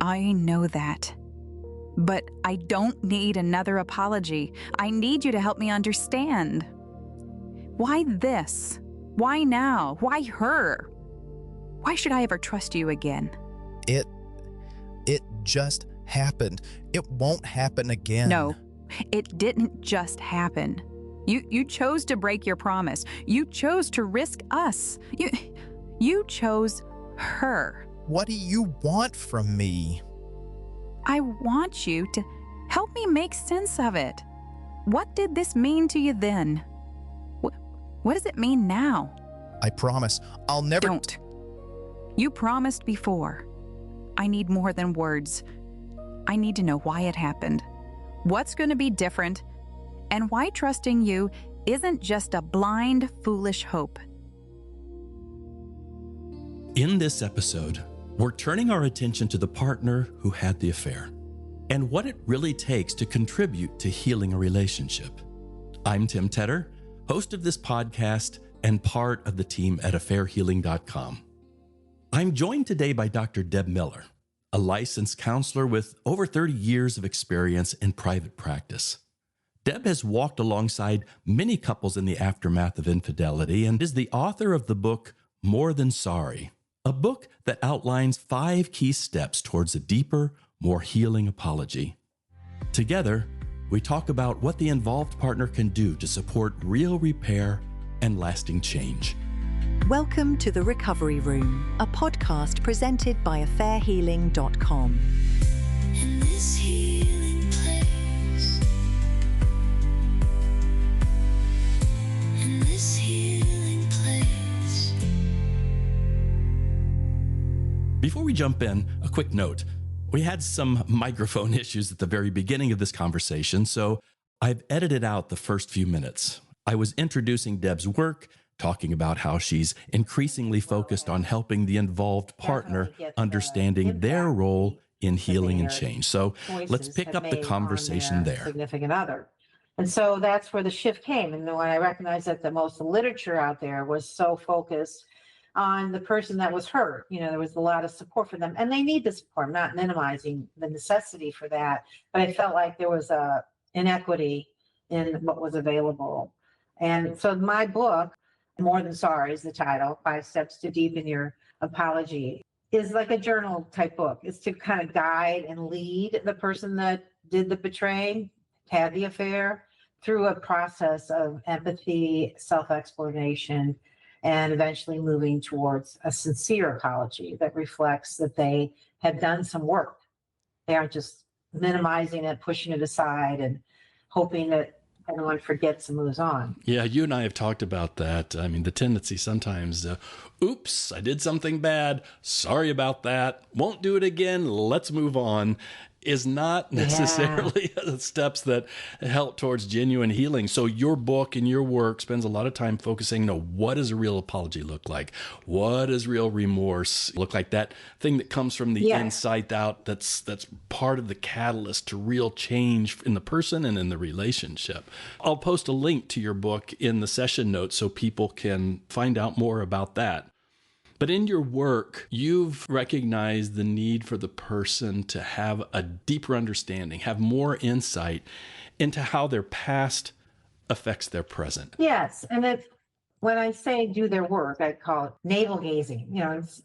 I know that. But I don't need another apology. I need you to help me understand. Why this? Why now? Why her? Why should I ever trust you again? It just happened. It won't happen again. No, it didn't just happen. You chose to break your promise. You chose to risk us. You chose her. What do you want from me? I want you to help me make sense of it. What did this mean to you then? What does it mean now? I promise I'll never... Don't. You promised before. I need more than words. I need to know why it happened, what's going to be different, and why trusting you isn't just a blind, foolish hope. In this episode, we're turning our attention to the partner who had the affair and what it really takes to contribute to healing a relationship. I'm Tim Tedder, host of this podcast and part of the team at affairhealing.com. I'm joined today by Dr. Deb Miller, a licensed counselor with over 30 years of experience in private practice. Deb has walked alongside many couples in the aftermath of infidelity and is the author of the book More Than Sorry, a book that outlines 5 key steps towards a deeper, more healing apology. Together, we talk about what the involved partner can do to support real repair and lasting change. Welcome to The Recovery Room, a podcast presented by affairhealing.com. In this healing place, in this healing place. Before we jump in, a quick note. We had some microphone issues at the very beginning of this conversation, so I've edited out the first few minutes. I was introducing Deb's work, talking about how she's increasingly focused on helping the involved partner understanding their role in healing and change. So let's pick up the conversation there. Significant other. And so that's where the shift came. And when I recognized that the most literature out there was so focused on the person that was hurt, there was a lot of support for them, and they need the support. I'm not minimizing the necessity for that, but I felt like there was a inequity in what was available. And so my book, More Than Sorry is the title, 5 Steps to Deepen Your Apology, is like a journal type book. It's to kind of guide and lead the person that did the betraying, had the affair, through a process of empathy, self-exploration, and eventually moving towards a sincere apology that reflects that they have done some work. They aren't just minimizing it, pushing it aside, and hoping that everyone forgets and moves on. Yeah, you and I have talked about that. I mean, the tendency sometimes, oops, I did something bad. Sorry about that. Won't do it again. Let's move on, is not necessarily the steps that help towards genuine healing. So your book and your work spends a lot of time focusing, what does a real apology look like? What does real remorse look like? That thing that comes from the inside out, that's part of the catalyst to real change in the person and in the relationship. I'll post a link to your book in the session notes so people can find out more about that. But in your work, you've recognized the need for the person to have a deeper understanding, have more insight into how their past affects their present. Yes. And when I say do their work, I call it navel gazing.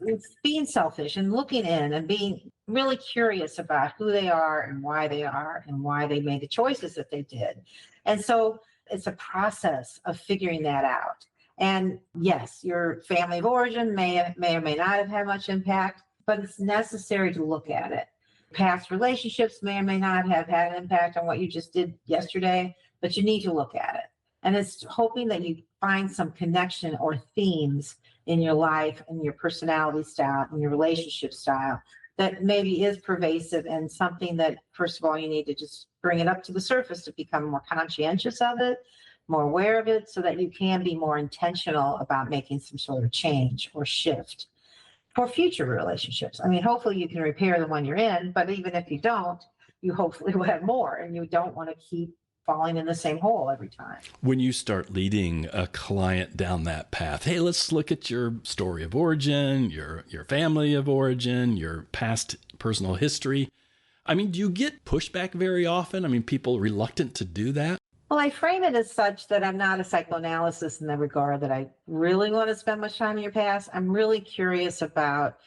It's being selfish and looking in and being really curious about who they are and why they made the choices that they did. And so it's a process of figuring that out. And yes, your family of origin may or may not have had much impact, but it's necessary to look at it. Past relationships may or may not have had an impact on what you just did yesterday, but you need to look at it. And it's hoping that you find some connection or themes in your life and your personality style and your relationship style that maybe is pervasive and something that, first of all, you need to just bring it up to the surface to become more conscientious of it, more aware of it, so that you can be more intentional about making some sort of change or shift for future relationships. I mean, hopefully you can repair the one you're in, but even if you don't, you hopefully will have more, and you don't want to keep falling in the same hole every time. When you start leading a client down that path, hey, let's look at your story of origin, your family of origin, your past personal history. I mean, do you get pushback very often? I mean, people reluctant to do that? Well, I frame it as such that I'm not a psychoanalyst in the regard that I really want to spend much time in your past. I'm really curious about,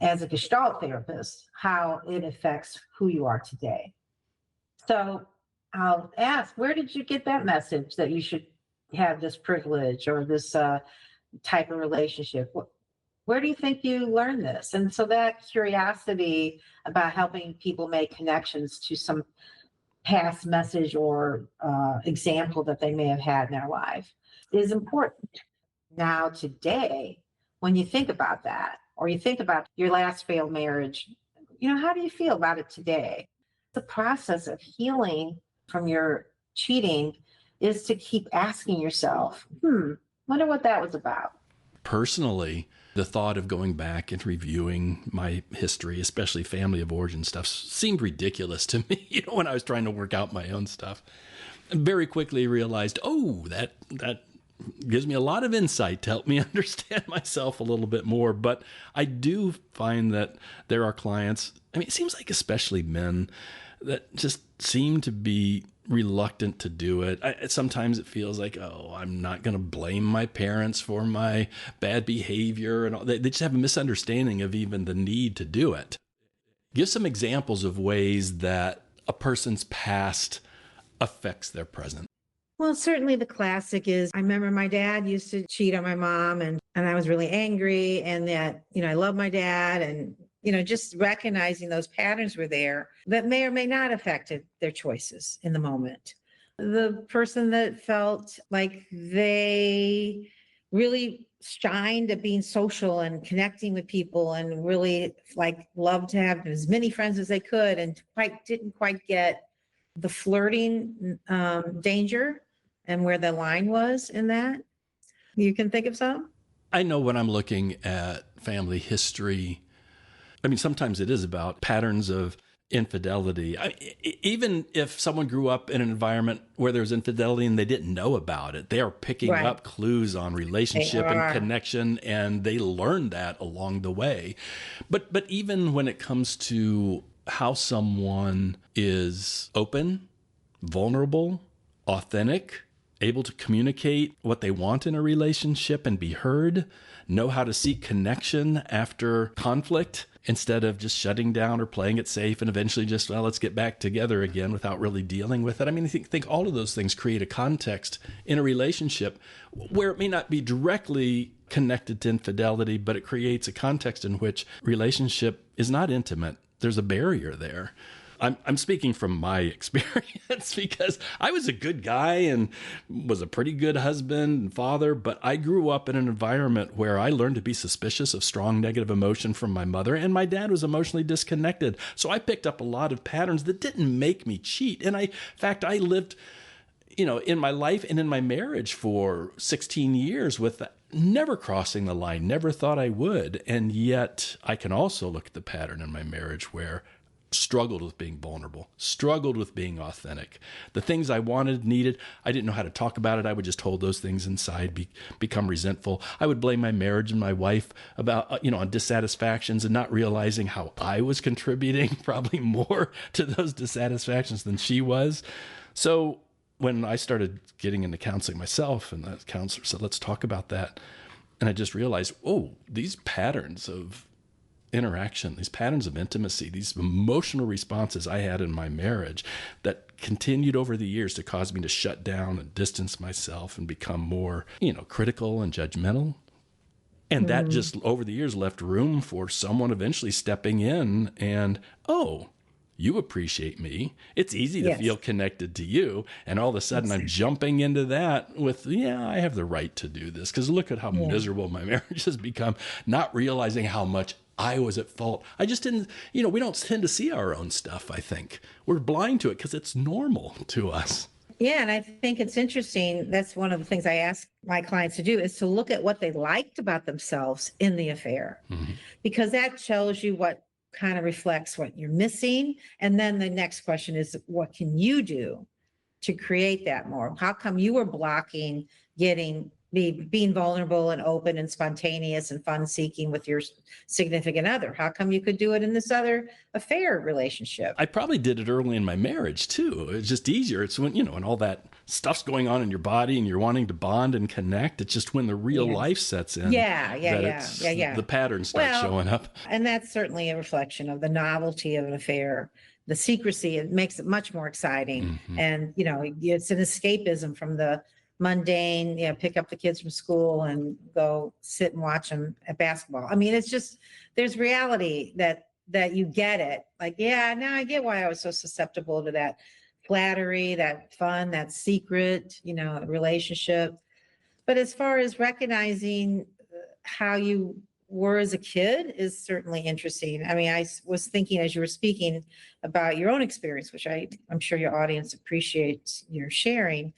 as a Gestalt therapist, how it affects who you are today. So I'll ask, where did you get that message that you should have this privilege or this type of relationship? Where do you think you learned this? And so that curiosity about helping people make connections to some past message or example that they may have had in their life is important. Now, today, when you think about that, or you think about your last failed marriage, how do you feel about it today? The process of healing from your cheating is to keep asking yourself, wonder what that was about. Personally, the thought of going back and reviewing my history, especially family of origin stuff, seemed ridiculous to me, when I was trying to work out my own stuff. And very quickly realized, that gives me a lot of insight to help me understand myself a little bit more. But I do find that there are clients, it seems like especially men, that just seem to be reluctant to do it. Sometimes it feels like, I'm not going to blame my parents for my bad behavior. And all. They just have a misunderstanding of even the need to do it. Give some examples of ways that a person's past affects their present. Well, certainly the classic is, I remember my dad used to cheat on my mom and I was really angry, and that, I love my dad, and just recognizing those patterns were there that may or may not affected their choices in the moment. The person that felt like they really shined at being social and connecting with people and really loved to have as many friends as they could and didn't quite get the flirting danger and where the line was in that. You can think of some? I know when I'm looking at family history, sometimes it is about patterns of infidelity. Even if someone grew up in an environment where there was infidelity and they didn't know about it, they are picking up clues on relationship and connection, and they learned that along the way. But even when it comes to how someone is open, vulnerable, authentic, able to communicate what they want in a relationship and be heard, know how to seek connection after conflict, instead of just shutting down or playing it safe and eventually just, let's get back together again without really dealing with it. I think all of those things create a context in a relationship where it may not be directly connected to infidelity, but it creates a context in which relationship is not intimate. There's a barrier there. I'm speaking from my experience because I was a good guy and was a pretty good husband and father, but I grew up in an environment where I learned to be suspicious of strong negative emotion from my mother, and my dad was emotionally disconnected. So I picked up a lot of patterns that didn't make me cheat. And in fact, I lived, in my life and in my marriage for 16 years with never crossing the line, never thought I would. And yet I can also look at the pattern in my marriage where struggled with being vulnerable, struggled with being authentic. The things I wanted, needed, I didn't know how to talk about it. I would just hold those things inside, become resentful. I would blame my marriage and my wife about, on dissatisfactions and not realizing how I was contributing probably more to those dissatisfactions than she was. So when I started getting into counseling myself, and the counselor said, let's talk about that. And I just realized, these patterns of interaction, these patterns of intimacy, these emotional responses I had in my marriage that continued over the years to cause me to shut down and distance myself and become more, critical and judgmental. And that just over the years left room for someone eventually stepping in and, you appreciate me. It's easy to feel connected to you. And all of a sudden I'm jumping into that with, I have the right to do this. Because look at how miserable my marriage has become, not realizing how much I was at fault. I just didn't, we don't tend to see our own stuff, I think. We're blind to it because it's normal to us. Yeah, and I think it's interesting. That's one of the things I ask my clients to do is to look at what they liked about themselves in the affair, because that shows you what kind of reflects what you're missing. And then the next question is, what can you do to create that more? How come you were blocking getting being vulnerable and open and spontaneous and fun seeking with your significant other. How come you could do it in this other affair relationship? I probably did it early in my marriage too. It's just easier. It's when, when all that stuff's going on in your body and you're wanting to bond and connect. It's just when the real life sets in. Yeah. The patterns start showing up. And that's certainly a reflection of the novelty of an affair. The secrecy, it makes it much more exciting. Mm-hmm. And, it's an escapism from the mundane, pick up the kids from school and go sit and watch them at basketball. I mean, it's just, there's reality that you get it. Like, now I get why I was so susceptible to that flattery, that fun, that secret, relationship. But as far as recognizing how you were as a kid is certainly interesting. I mean, I was thinking as you were speaking about your own experience, which I'm sure your audience appreciates your sharing,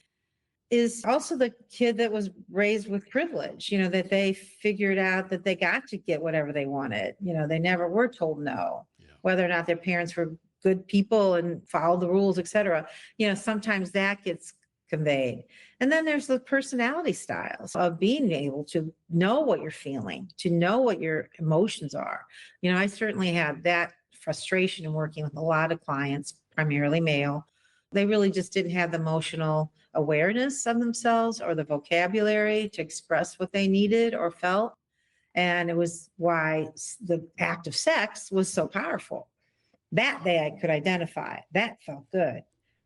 is also the kid that was raised with privilege, that they figured out that they got to get whatever they wanted. They never were told no, whether or not their parents were good people and followed the rules, et cetera. Sometimes that gets conveyed. And then there's the personality styles of being able to know what you're feeling, to know what your emotions are. I certainly had that frustration in working with a lot of clients, primarily male. They really just didn't have the emotional awareness of themselves or the vocabulary to express what they needed or felt. And it was why the act of sex was so powerful. That they I could identify. That felt good.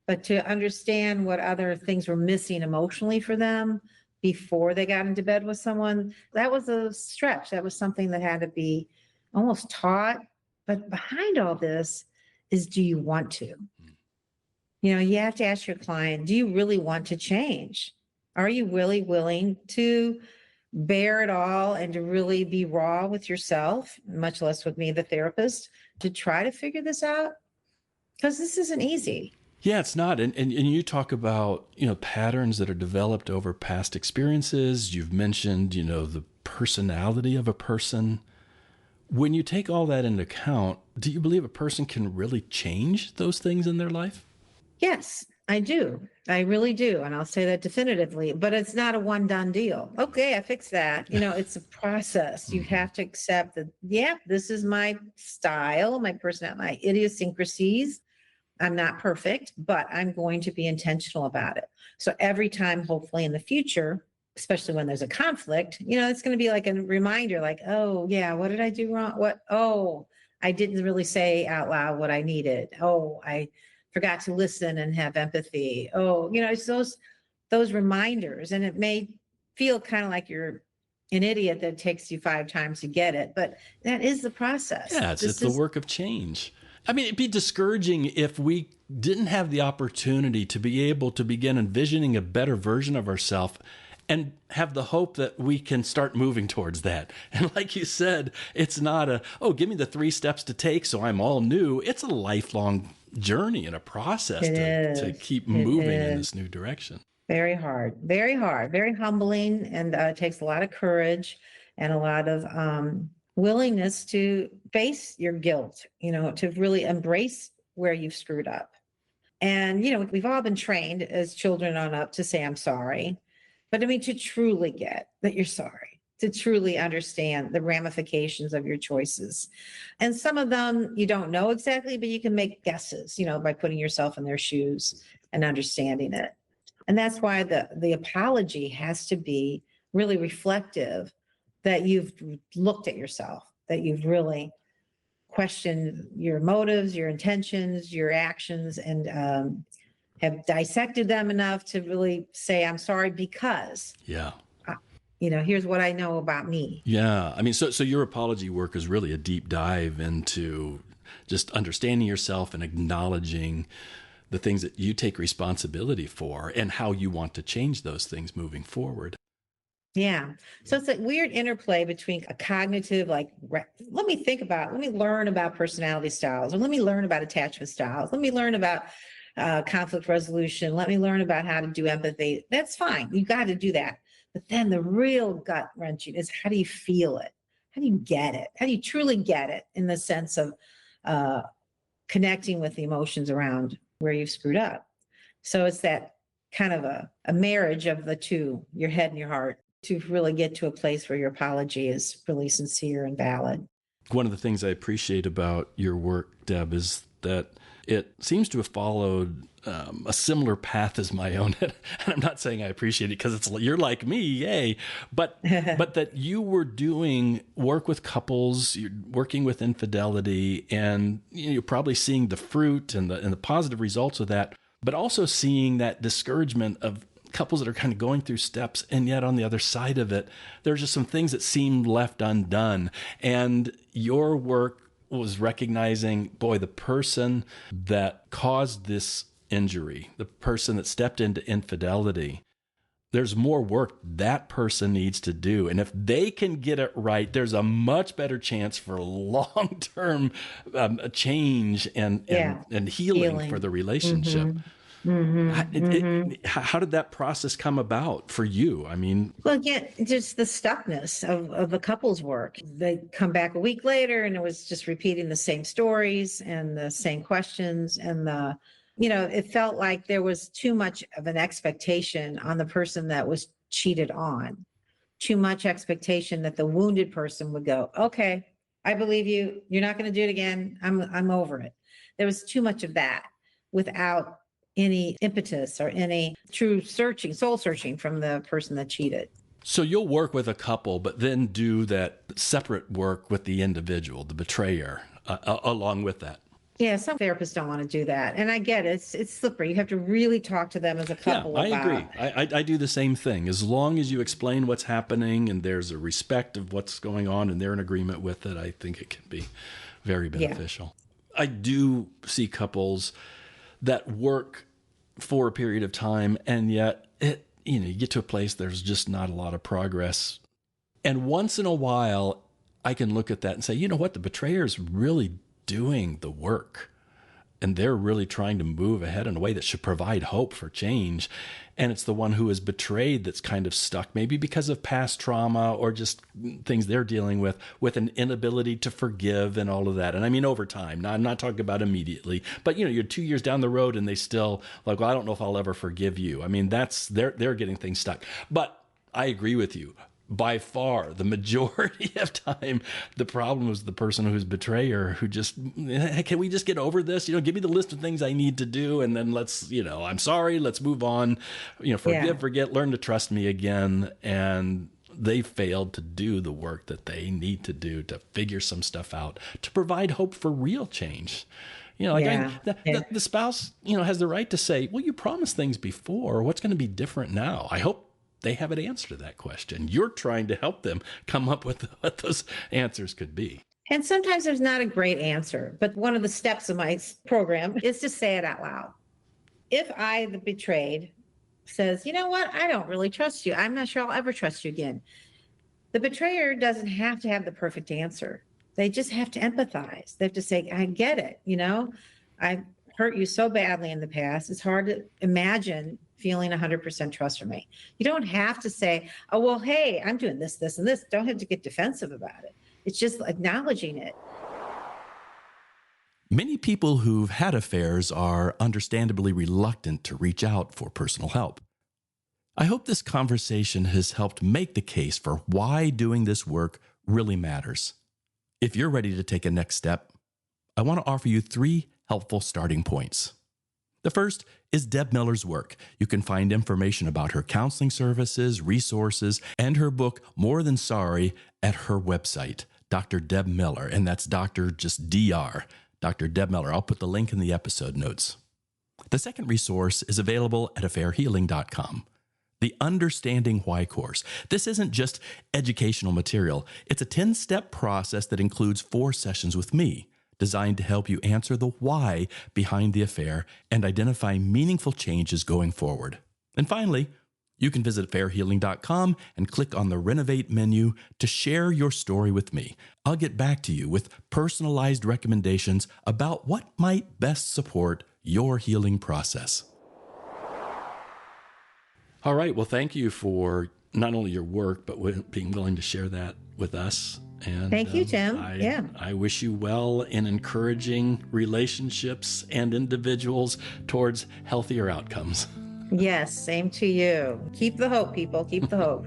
But to understand what other things were missing emotionally for them before they got into bed with someone, that was a stretch. That was something that had to be almost taught. But behind all this is, do you want to? You have to ask your client, do you really want to change? Are you really willing to bear it all and to really be raw with yourself, much less with me, the therapist, to try to figure this out? Because this isn't easy. Yeah, it's not. And you talk about, patterns that are developed over past experiences. You've mentioned, the personality of a person. When you take all that into account, do you believe a person can really change those things in their life? Yes, I do. I really do. And I'll say that definitively, but it's not a one done deal. Okay, I fixed that. It's a process. You have to accept that, this is my style, my personality, my idiosyncrasies. I'm not perfect, but I'm going to be intentional about it. So every time, hopefully in the future, especially when there's a conflict, it's going to be like a reminder, like, oh yeah, what did I do wrong? I didn't really say out loud what I needed. I forgot to listen and have empathy. It's those reminders. And it may feel kind of like you're an idiot that takes you 5 times to get it, but that is the process. Yeah, it's the work of change. I mean, it'd be discouraging if we didn't have the opportunity to be able to begin envisioning a better version of ourselves and have the hope that we can start moving towards that. And like you said, it's not give me the 3 steps to take so I'm all new. It's a lifelong journey and a process to keep moving in this new direction. Very hard, very humbling. And it takes a lot of courage and a lot of willingness to face your guilt, to really embrace where you've screwed up. And, we've all been trained as children on up to say, I'm sorry. But I mean, to truly get that you're sorry, to truly understand the ramifications of your choices. And some of them you don't know exactly, but you can make guesses, by putting yourself in their shoes and understanding it. And that's why the apology has to be really reflective that you've looked at yourself, that you've really questioned your motives, your intentions, your actions, and have dissected them enough to really say, I'm sorry because, here's what I know about me. Yeah. I mean, so your apology work is really a deep dive into just understanding yourself and acknowledging the things that you take responsibility for and how you want to change those things moving forward. Yeah. So it's a weird interplay between a cognitive, let me learn about personality styles, or let me learn about attachment styles. Let me learn about conflict resolution. Let me learn about how to do empathy. That's fine. You got to do that. But then the real gut wrenching is, how do you feel it? How do you get it? How do you truly get it in the sense of connecting with the emotions around where you've screwed up? So it's that kind of a marriage of the two, your head and your heart. to really get to a place where your apology is really sincere and valid. One of the things I appreciate about your work, Deb, is that it seems to have followed a similar path as my own. And I'm not saying I appreciate it because you're like me, yay. But that you were doing work with couples, you're working with infidelity, and you're probably seeing the fruit and the positive results of that, but also seeing that discouragement of couples that are kind of going through steps, and yet on the other side of it, there's just some things that seem left undone. And your work was recognizing, boy, the person that caused this injury, the person that stepped into infidelity, there's more work that person needs to do. And if they can get it right, there's a much better chance for long-term change and healing for the relationship. Mm-hmm. Mm-hmm. How did that process come about for you? I mean, well, again, just the stuckness of the couple's work. They come back a week later and it was just repeating the same stories and the same questions. And it felt like there was too much of an expectation on the person that was cheated on, too much expectation that the wounded person would go, okay, I believe you. You're not going to do it again. I'm over it. There was too much of that without any impetus or any true soul searching from the person that cheated. So you'll work with a couple, but then do that separate work with the individual, the betrayer, along with that. Yeah, some therapists don't want to do that. And I get it. It's slippery. You have to really talk to them as a couple. Yeah, I agree. I do the same thing. As long as you explain what's happening and there's a respect of what's going on and they're in agreement with it, I think it can be very beneficial. Yeah. I do see couples that work for a period of time, and yet you get to a place there's just not a lot of progress. And once in a while, I can look at that and say, you know what, the betrayer's really doing the work, and they're really trying to move ahead in a way that should provide hope for change. And it's the one who is betrayed that's kind of stuck, maybe because of past trauma or just things they're dealing with an inability to forgive and all of that. And I mean, over time, now I'm not talking about immediately, but you're 2 years down the road and they still like, well, I don't know if I'll ever forgive you. I mean, they're getting things stuck. But I agree with you. By far, the majority of time, the problem was the person who's betrayer who just, hey, can we just get over this? Give me the list of things I need to do. And then let's, I'm sorry, let's move on, forgive, forget, learn to trust me again. And they failed to do the work that they need to do to figure some stuff out, to provide hope for real change. The spouse, has the right to say, well, you promised things before. What's going to be different now? I hope they have an answer to that question. You're trying to help them come up with what those answers could be. And sometimes there's not a great answer, but one of the steps of my program is to say it out loud. If I, the betrayed, says, you know what, I don't really trust you. I'm not sure I'll ever trust you again. The betrayer doesn't have to have the perfect answer. They just have to empathize. They have to say, I get it. I hurt you so badly in the past. It's hard to imagine feeling 100% trust from me. You don't have to say, oh, well, hey, I'm doing this, this, and this. Don't have to get defensive about it. It's just acknowledging it. Many people who've had affairs are understandably reluctant to reach out for personal help. I hope this conversation has helped make the case for why doing this work really matters. If you're ready to take a next step, I want to offer you 3 helpful starting points. The first is Deb Miller's work. You can find information about her counseling services, resources, and her book, More Than Sorry, at her website, Dr. Deb Miller, and that's Dr. just DR, Dr. Deb Miller. I'll put the link in the episode notes. The second resource is available at affairhealing.com. The Understanding Why course. This isn't just educational material. It's a 10-step process that includes 4 sessions with me, designed to help you answer the why behind the affair and identify meaningful changes going forward. And finally, you can visit affairhealing.com and click on the Renovate menu to share your story with me. I'll get back to you with personalized recommendations about what might best support your healing process. All right. Well, thank you for not only your work, but being willing to share that with us. And thank you, Tim. I wish you well in encouraging relationships and individuals towards healthier outcomes. Yes, same to you. Keep the hope, people. Keep the hope.